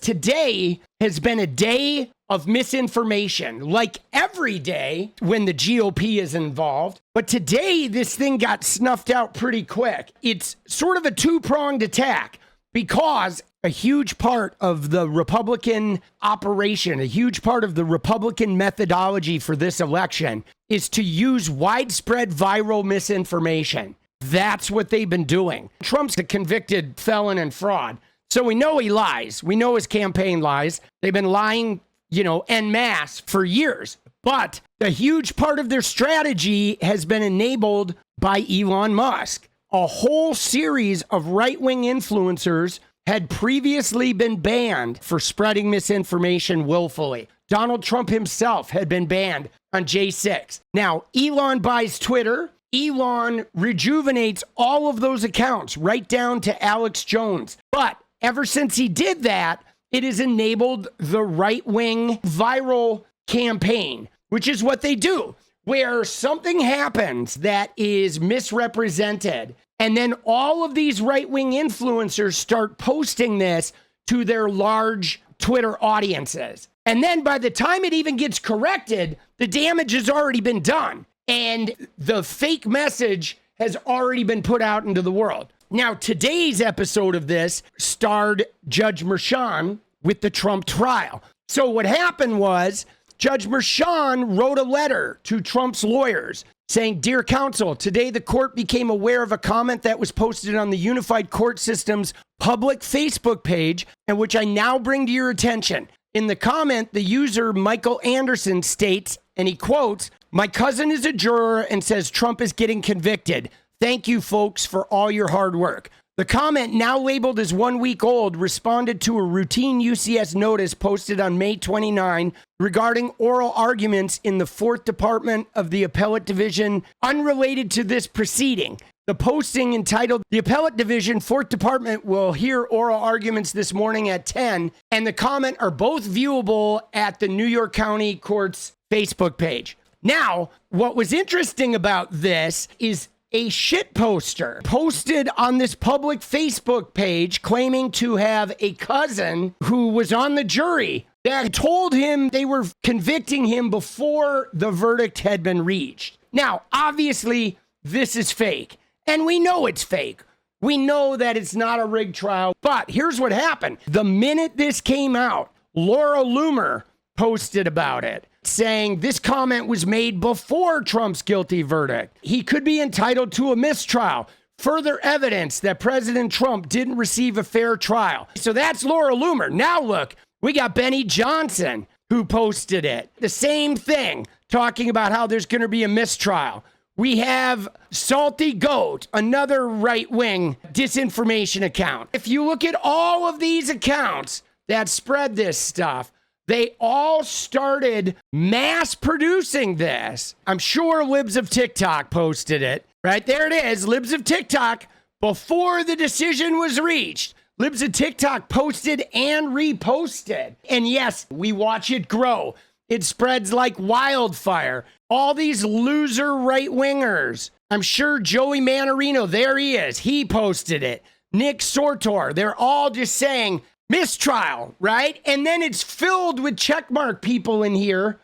today has been a day of misinformation, like every day when the GOP is involved. But today, this thing got snuffed out pretty quick. It's sort of a two-pronged attack because a huge part of the Republican operation, a huge part of the Republican methodology for this election is to use widespread viral misinformation. That's what they've been doing. Trump's a convicted felon and fraud. So we know he lies. We know his campaign lies. They've been lying, en masse for years. But a huge part of their strategy has been enabled by Elon Musk. A whole series of right-wing influencers had previously been banned for spreading misinformation willfully. Donald Trump himself had been banned on J6. Now, Elon buys Twitter. Elon rejuvenates all of those accounts right down to Alex Jones. But ever since he did that, it has enabled the right-wing viral campaign, which is what they do, where something happens that is misrepresented, and then all of these right-wing influencers start posting this to their large Twitter audiences. And then by the time it even gets corrected, the damage has already been done. And the fake message has already been put out into the world. Now, today's episode of this starred Judge Merchan with the Trump trial. So what happened was Judge Merchan wrote a letter to Trump's lawyers saying, "Dear counsel, today the court became aware of a comment that was posted on the Unified Court System's public Facebook page, and which I now bring to your attention. In the comment, the user Michael Anderson states," and he quotes, "My cousin is a juror and says Trump is getting convicted. Thank you, folks, for all your hard work." The comment, now labeled as 1 week old, responded to a routine UCS notice posted on May 29 regarding oral arguments in the 4th Department of the Appellate Division unrelated to this proceeding. The posting entitled, "The Appellate Division, 4th Department will hear oral arguments this morning at 10, and the comment are both viewable at the New York County Court's Facebook page. Now, what was interesting about this is a shit poster posted on this public Facebook page claiming to have a cousin who was on the jury that told him they were convicting him before the verdict had been reached. Now, obviously, this is fake, and we know it's fake. We know that it's not a rigged trial, but here's what happened. The minute this came out, Laura Loomer posted about it, saying this comment was made before Trump's guilty verdict. He could be entitled to a mistrial. Further evidence that President Trump didn't receive a fair trial. So that's Laura Loomer. Now look, we got Benny Johnson who posted it. The same thing, talking about how there's going to be a mistrial. We have Salty Goat, another right-wing disinformation account. If you look at all of these accounts that spread this stuff, they all started mass producing this. I'm sure Libs of TikTok posted it. Right there it is, Libs of TikTok, before the decision was reached. Libs of TikTok posted and reposted. And yes, we watch it grow. It spreads like wildfire. All these loser right-wingers. I'm sure Joey Manarino, there he is. He posted it. Nick Sortor, they're all just saying, mistrial, right? And then it's filled with checkmark people in here,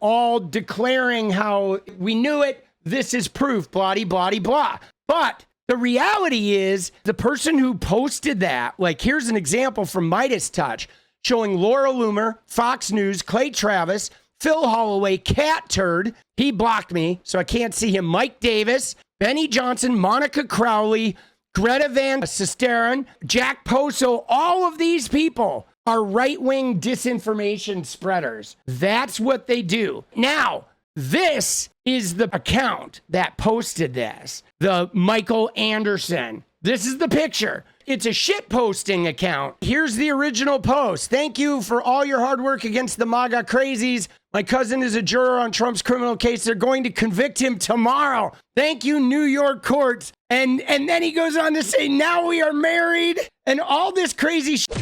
all declaring how we knew it, this is proof, blah, blah, blah. But the reality is the person who posted that, like here's an example from Midas Touch, showing Laura Loomer, Fox News, Clay Travis, Phil Holloway, Cat Turd, he blocked me, so I can't see him, Mike Davis, Benny Johnson, Monica Crowley, Greta Van Susteren, Jack Poso, all of these people are right-wing disinformation spreaders. That's what they do. Now, this is the account that posted this, the Michael Anderson. This is the picture. It's a shit posting account. Here's the original post. Thank you for all your hard work against the MAGA crazies. My cousin is a juror on Trump's criminal case. They're going to convict him tomorrow. Thank you, New York courts. And then he goes on to say, now we are married and all this crazy shit.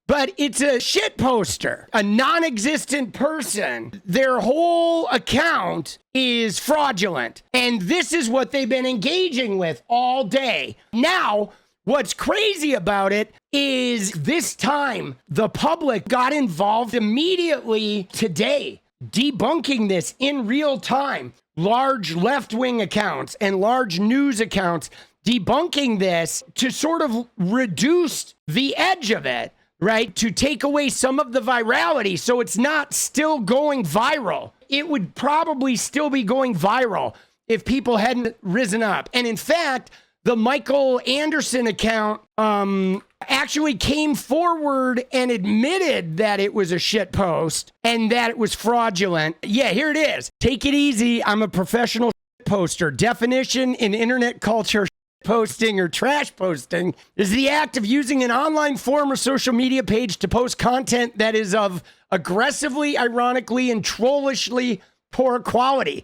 But it's a shit poster, a non-existent person. Their whole account is fraudulent. And this is what they've been engaging with all day. Now, What's crazy about it is this time the public got involved immediately today, debunking this in real time. Large left-wing accounts and large news accounts debunking this to sort of reduce the edge of it, right? To take away some of the virality so it's not still going viral. It would probably still be going viral if people hadn't risen up. And in fact, the Michael Anderson account actually came forward and admitted that it was a shit post and that it was fraudulent. Yeah, here it is. Take it easy. I'm a professional shit poster. Definition in internet culture: posting or trash posting is the act of using an online forum or social media page to post content that is of aggressively, ironically, and trollishly poor quality.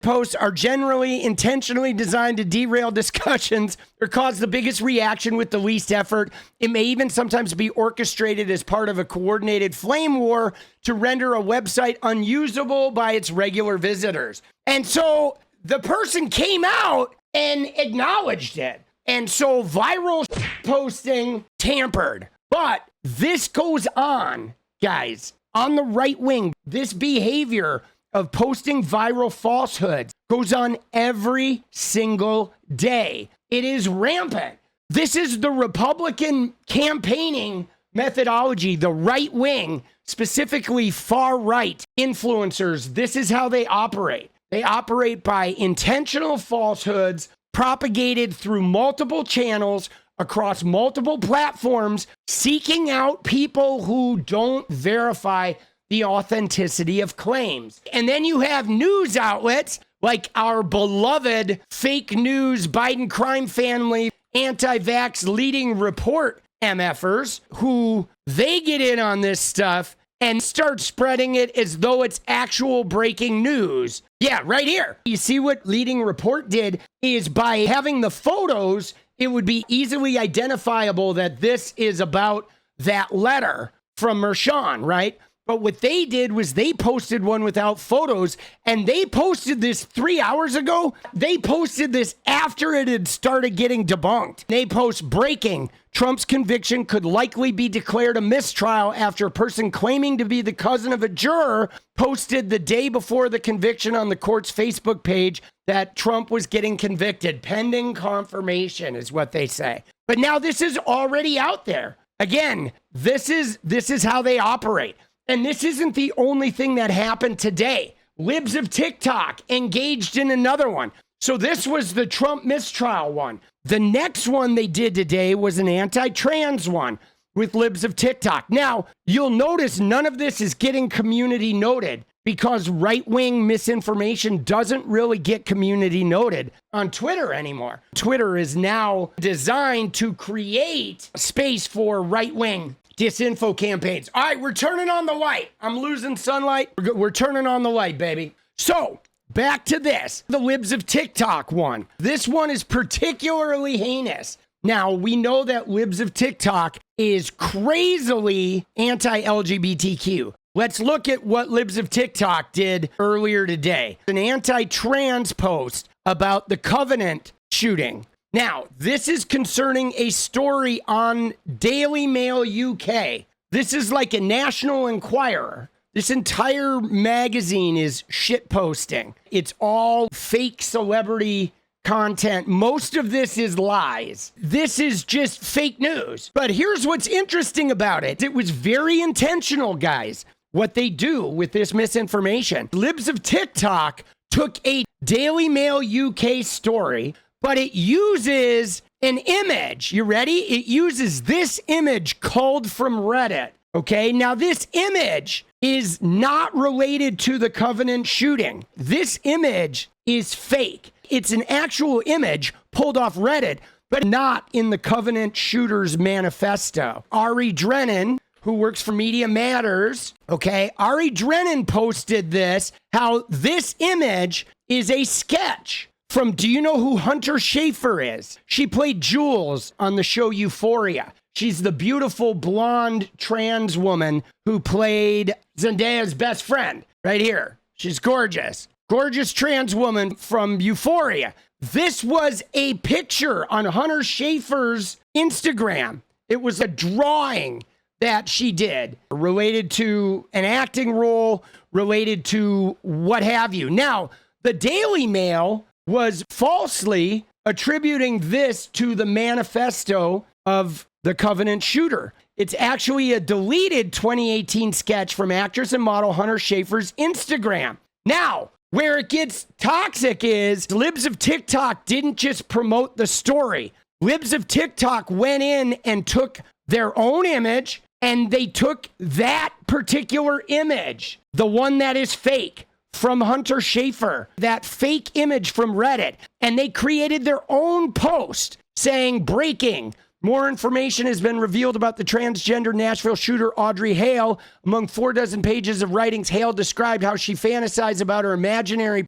Posts are generally intentionally designed to derail discussions or cause the biggest reaction with the least effort. It may even sometimes be orchestrated as part of a coordinated flame war to render a website unusable by its regular visitors. And so the person came out and acknowledged it. And so viral posting tampered. But this goes on, guys, on the right wing. This behavior of posting viral falsehoods goes on every single day. It is rampant. This is the Republican campaigning methodology, the right wing, specifically far right influencers. This is how they operate. They operate by intentional falsehoods propagated through multiple channels across multiple platforms, seeking out people who don't verify the authenticity of claims. And then you have news outlets like our beloved fake news Biden crime family anti-vax leading report MFers, who they get in on this stuff and start spreading it as though it's actual breaking news. Yeah, right here. You see what leading report did is by having the photos, it would be easily identifiable that this is about that letter from Mershon, right? But what they did was they posted one without photos, and they posted this 3 hours ago. They posted this after it had started getting debunked. They post breaking: Trump's conviction could likely be declared a mistrial after a person claiming to be the cousin of a juror posted the day before the conviction on the court's Facebook page that Trump was getting convicted. Pending confirmation is what they say. But now this is already out there. Again, this is how they operate. And this isn't the only thing that happened today. Libs of TikTok engaged in another one. So this was the Trump mistrial one. The next one they did today was an anti-trans one with Libs of TikTok. Now, you'll notice none of this is getting community noted because right-wing misinformation doesn't really get community noted on Twitter anymore. Twitter is now designed to create space for right-wing disinfo campaigns. All right, we're turning on the light. I'm losing sunlight. We're turning on the light, baby. So back to this, the Libs of TikTok one. This one is particularly heinous. Now, we know that Libs of TikTok is crazily anti-LGBTQ. Let's look at what Libs of TikTok did earlier today. An anti-trans post about the Covenant shooting. Now, this is concerning a story on Daily Mail UK. This is like a National Enquirer. This entire magazine is shit posting. It's all fake celebrity content. Most of this is lies. This is just fake news. But here's what's interesting about it. It was very intentional, guys, what they do with this misinformation. Libs of TikTok took a Daily Mail UK story, but it uses an image. You ready? It uses this image culled from Reddit. Okay, now this image is not related to the Covenant shooting. This image is fake. It's an actual image pulled off Reddit, but not in the Covenant shooter's manifesto. Ari Drennan, who works for Media Matters, okay, Ari Drennan posted this, how this image is a sketch from, do you know who Hunter Schafer is? She played Jules on the show Euphoria. She's the beautiful blonde trans woman who played Zendaya's best friend right here. She's gorgeous. Gorgeous trans woman from Euphoria. This was a picture on Hunter Schafer's Instagram. It was a drawing that she did related to an acting role, related to what have you. Now, the Daily Mail was falsely attributing this to the manifesto of the Covenant shooter. It's actually a deleted 2018 sketch from actress and model Hunter Schafer's Instagram. Now, where it gets toxic is Libs of TikTok didn't just promote the story. Libs of TikTok went in and took their own image, and they took that particular image, the one that is fake, from Hunter Schafer, that fake image from Reddit, and they created their own post saying, breaking, more information has been revealed about the transgender Nashville shooter Audrey Hale. Among 46 pages of writings, Hale described how she fantasized about her imaginary,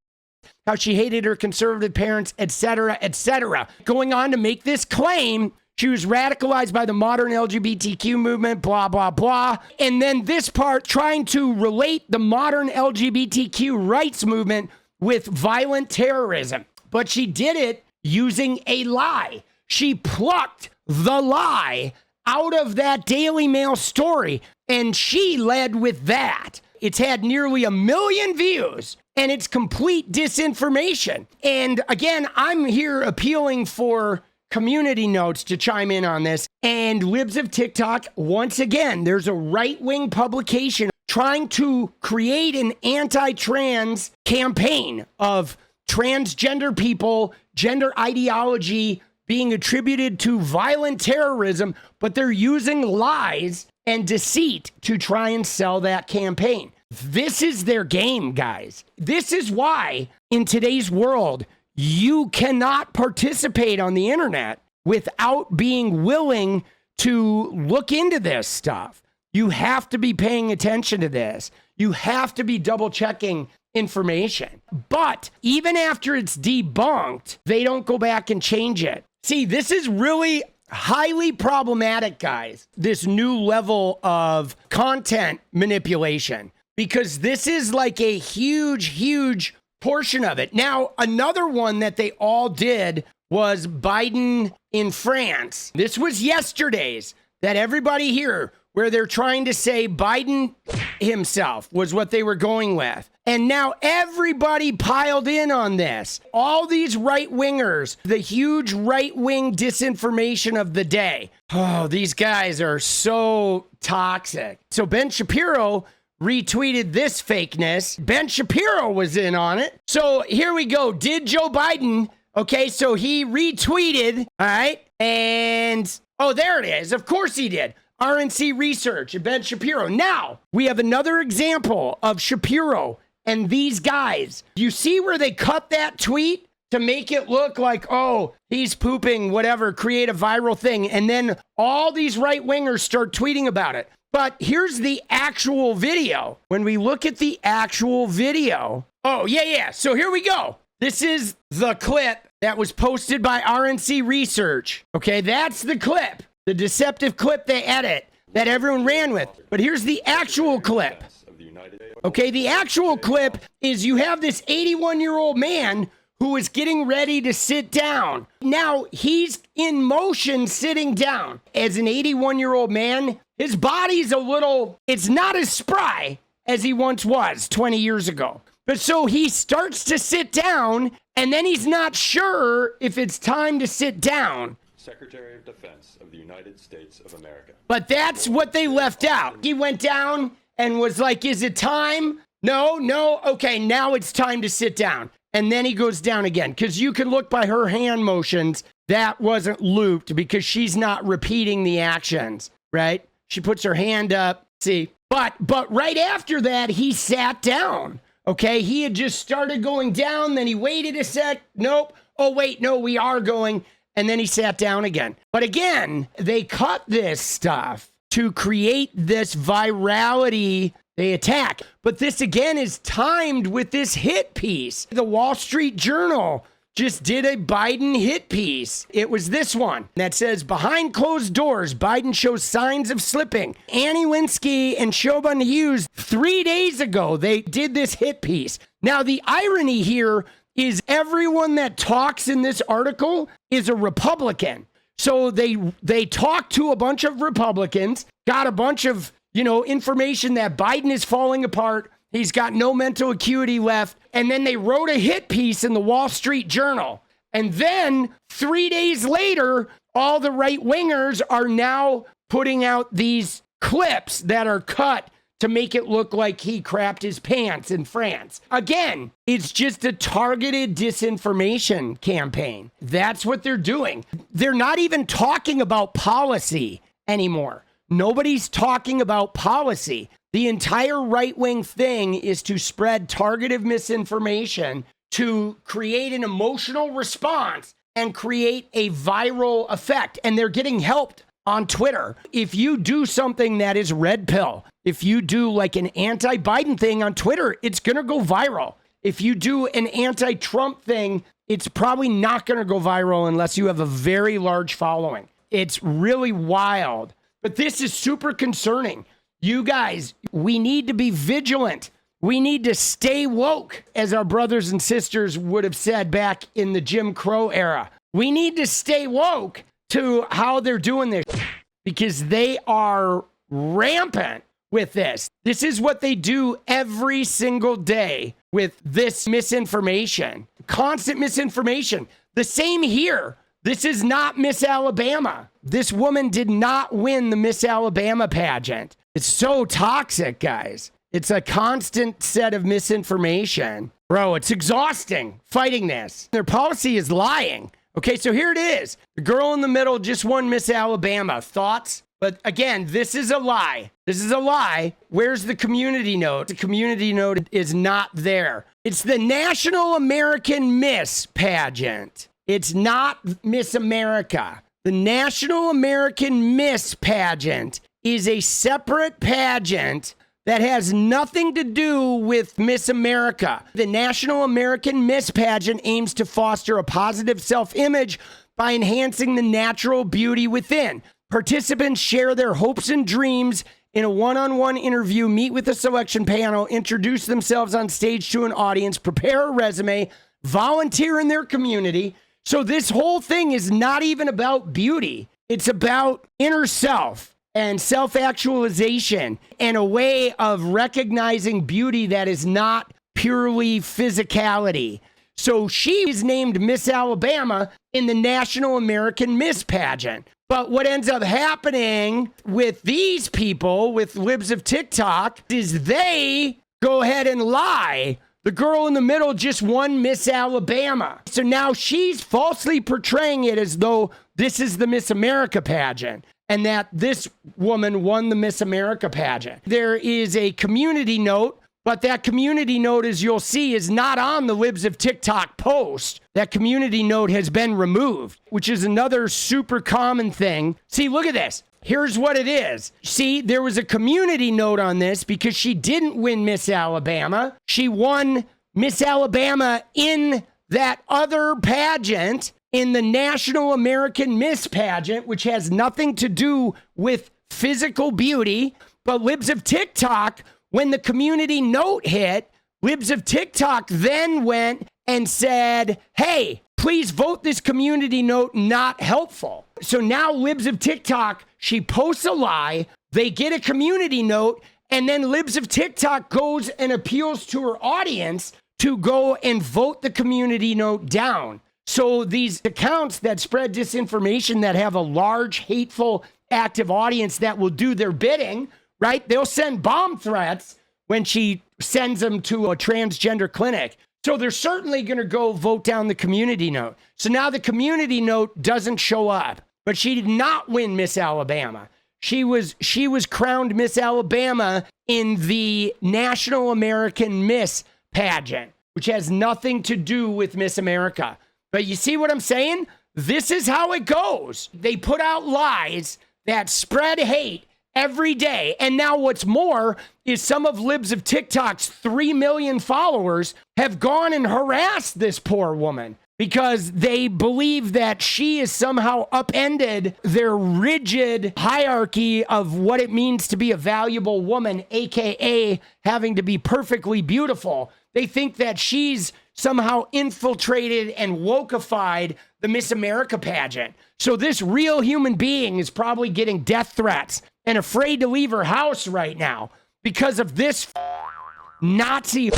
how she hated her conservative parents, etc., etc. Going on to make this claim, she was radicalized by the modern LGBTQ movement, blah, blah, blah. And then this part, trying to relate the modern LGBTQ rights movement with violent terrorism. But she did it using a lie. She plucked the lie out of that Daily Mail story, and she led with that. It's had nearly 1 million views, and it's complete disinformation. And again, I'm here appealing for community notes to chime in on this. And Libs of TikTok, once again, there's a right-wing publication trying to create an anti-trans campaign of transgender people, gender ideology being attributed to violent terrorism, but they're using lies and deceit to try and sell that campaign. This is their game, guys. This is why in today's world, you cannot participate on the internet without being willing to look into this stuff. You have to be paying attention to this. You have to be double checking information. But even after it's debunked, they don't go back and change it. See, this is really highly problematic, guys, this new level of content manipulation, because this is like a huge portion of it. Now, another one that they all did was Biden in France. This was yesterday's, that everybody here, where they're trying to say Biden himself was what they were going with. And now everybody piled in on this. All these right-wingers, the huge right-wing disinformation of the day. Oh, these guys are so toxic. So Ben Shapiro retweeted this fakeness. Ben Shapiro was in on it. So here we go. Did Joe Biden? Okay, so he retweeted, all right? And, oh, there it is. Of course he did. RNC Research and Ben Shapiro. Now, we have another example of Shapiro and these guys. You see where they cut that tweet to make it look like, oh, he's pooping, whatever, create a viral thing. And then all these right-wingers start tweeting about it. But here's the actual video. When we look at the actual video, oh, yeah. So here we go. This is the clip that was posted by RNC Research. Okay, that's the clip, the deceptive clip they edit that everyone ran with. But here's the actual clip. Okay, the actual clip is you have this 81-year-old man who is getting ready to sit down. Now, he's in motion sitting down. As an 81-year-old man, his body's a little, it's not as spry as he once was 20 years ago. But so he starts to sit down, and then he's not sure if it's time to sit down. Secretary of Defense of the United States of America. But that's what they left out. He went down and was like, is it time? No. Okay, now it's time to sit down. And then he goes down again, because you can look by her hand motions, that wasn't looped because she's not repeating the actions, right? She puts her hand up, see? But right after that, he sat down, okay? He had just started going down, then he waited a sec. Nope. Oh, wait, no, we are going. And then he sat down again. But again, they cut this stuff to create this virality they attack. But this again is timed with this hit piece. The Wall Street Journal just did a Biden hit piece. It was this one that says, behind closed doors, Biden shows signs of slipping. Annie Linsky and Siobhan Hughes, 3 days ago, they did this hit piece. Now, the irony here is everyone that talks in this article is a Republican. So they talked to a bunch of Republicans, got a bunch of, information that Biden is falling apart. He's got no mental acuity left. And then they wrote a hit piece in the Wall Street Journal. And then 3 days later, all the right wingers are now putting out these clips that are cut to make it look like he crapped his pants in France. Again, it's just a targeted disinformation campaign. That's what they're doing. They're not even talking about policy anymore. Nobody's talking about policy. The entire right-wing thing is to spread targeted misinformation, to create an emotional response and create a viral effect. And they're getting helped on Twitter. If you do something that is red pill, if you do like an anti-Biden thing on Twitter, it's going to go viral. If you do an anti-Trump thing, it's probably not going to go viral unless you have a very large following. It's really wild. But this is super concerning. You guys, we need to be vigilant. We need to stay woke, as our brothers and sisters would have said back in the Jim Crow era. We need to stay woke to how they're doing this, because they are rampant with this. This is what they do every single day with this misinformation, constant misinformation. The same here. This is not Miss Alabama. This woman did not win the Miss Alabama pageant. It's so toxic, guys. It's a constant set of misinformation. Bro, it's exhausting fighting this. Their policy is lying. Okay, so here it is. The girl in the middle just won Miss Alabama. Thoughts? But again, this is a lie. This is a lie. Where's the community note? The community note is not there. It's the National American Miss pageant. It's not Miss America. The National American Miss pageant is a separate pageant that has nothing to do with Miss America. The National American Miss pageant aims to foster a positive self-image by enhancing the natural beauty within. Participants share their hopes and dreams in a one-on-one interview, meet with a selection panel, introduce themselves on stage to an audience, prepare a resume, volunteer in their community. So this whole thing is not even about beauty. It's about inner self and self-actualization and a way of recognizing beauty that is not purely physicality. So she is named Miss Alabama in the National American Miss pageant. But what ends up happening with these people, with libs of TikTok, is they go ahead and lie. The girl in the middle just won Miss Alabama. So now she's falsely portraying it as though this is the Miss America pageant and that this woman won the Miss America pageant. There is a community note, but that community note, as you'll see, is not on the libs of TikTok post. That community note has been removed, which is another super common thing. See, look at this. Here's what it is. See, there was a community note on this because she didn't win Miss Alabama. She won Miss Alabama in that other pageant, in the National American Miss pageant, which has nothing to do with physical beauty. But libs of TikTok, when the community note hit, libs of TikTok then went and said, hey, please vote this community note not helpful. So now libs of TikTok, she posts a lie, they get a community note, and then libs of TikTok goes and appeals to her audience to go and vote the community note down. So these accounts that spread disinformation, that have a large, hateful, active audience that will do their bidding, right? They'll send bomb threats when she sends them to a transgender clinic. So they're certainly going to go vote down the community note. So now the community note doesn't show up, but she did not win Miss Alabama. She was crowned Miss Alabama in the National American Miss pageant, which has nothing to do with Miss America. But you see what I'm saying? This is how it goes. They put out lies that spread hate every day. And now what's more is some of libs of TikTok's 3 million followers have gone and harassed this poor woman because they believe that she has somehow upended their rigid hierarchy of what it means to be a valuable woman, AKA having to be perfectly beautiful. They think that she's somehow infiltrated and wokeified the Miss America pageant. So this real human being is probably getting death threats and afraid to leave her house right now because of this Nazi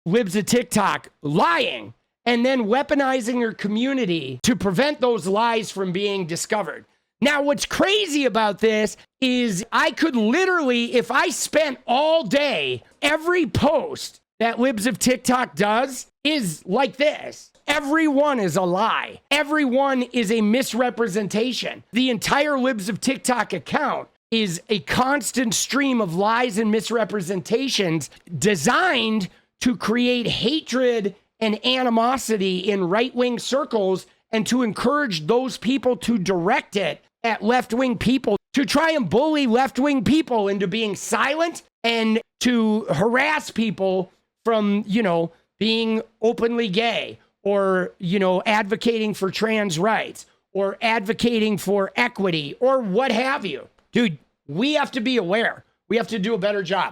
libs of TikTok lying and then weaponizing her community to prevent those lies from being discovered. Now, what's crazy about this is I could literally, if I spent all day, every post that Libs of TikTok does is like this. Everyone is a lie. Everyone is a misrepresentation. The entire Libs of TikTok account is a constant stream of lies and misrepresentations designed to create hatred and animosity in right-wing circles and to encourage those people to direct it at left-wing people, to try and bully left-wing people into being silent and to harass people from, being openly gay or, advocating for trans rights or advocating for equity or what have you. Dude, we have to be aware. We have to do a better job.